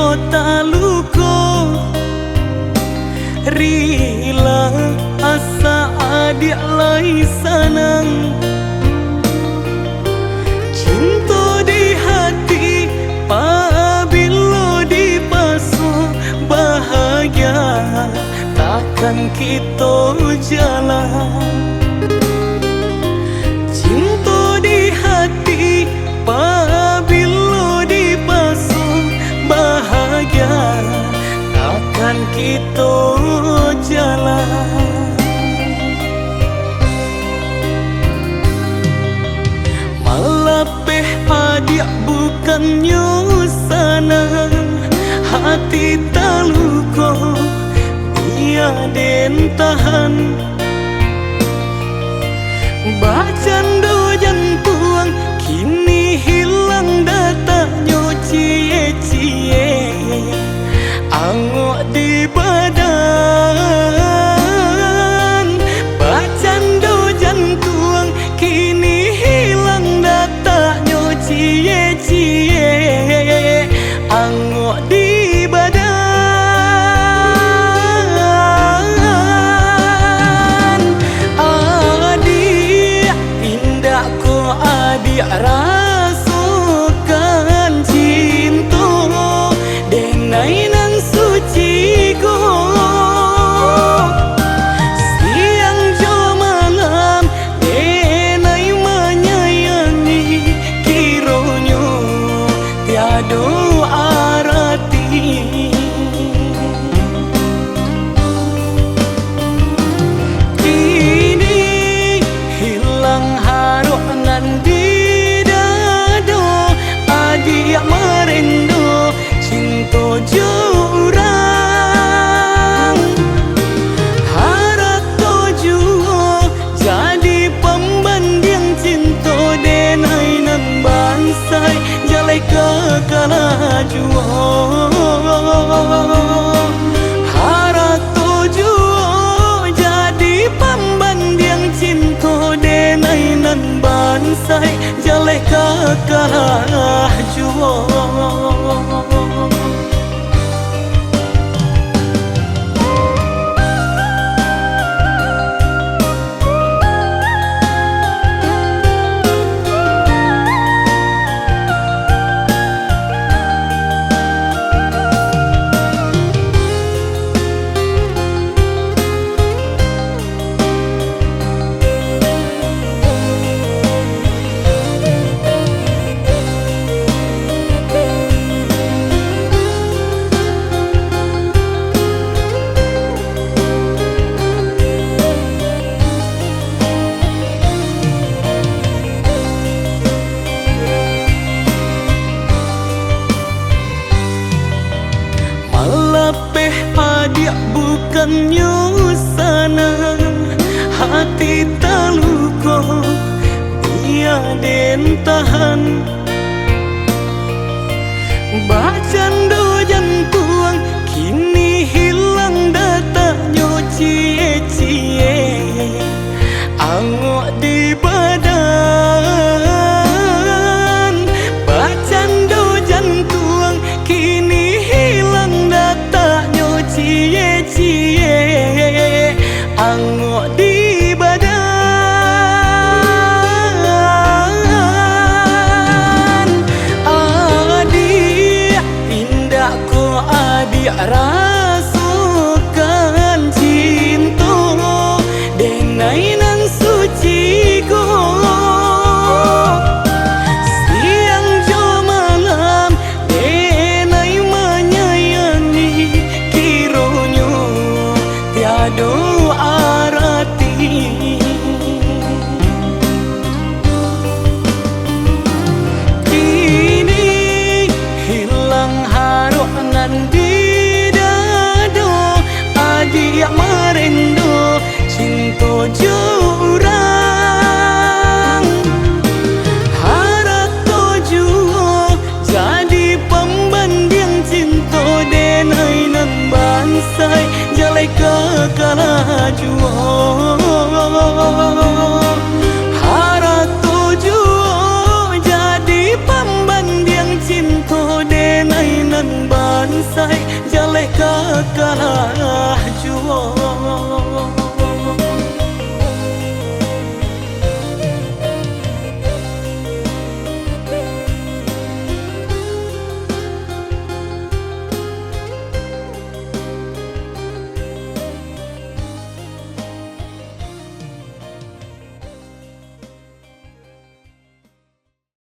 cinta tak luko, rila asa adik lai sanang. Cinta di hati apabila dipasung bahagia, takkan kita jalan. Cinta di hati apabila dipasung bahagia, takkan kita jalan. Malapeh adik bukannya sana, hati tak luka dia den tahan. Bacando jantung kini hilang datanya cie-cie, angok di badan. Bacando jantung kini hilang datanya cie-cie, angok di badan. Adik rasakan cinta denai nan suci ko, siang jo malam denai menyayangi, kiranya tiada arti. Kini hilang harap nan dia merindu cinta jurang. Harap tujuh jadi pembanding cinta denai nan bansai, jalai kekala jua. Harap tujuh jadi pembanding cinta denai nan bansai, jalai kekala jua. Malapeh adik bukannya sana, hati tak luka dia den tahan. Bacando jantung kini hilang datanya cie-cie, angok di badan. Bacando jantung kini hilang datanya cie-cie, angok di badan. Adik pindahku adik rasakan cinta denai nan suci ko, siang jo malam denai menyayangi, kiranya tiada arti. Kini hilang harap nan di oleh kekalah jua.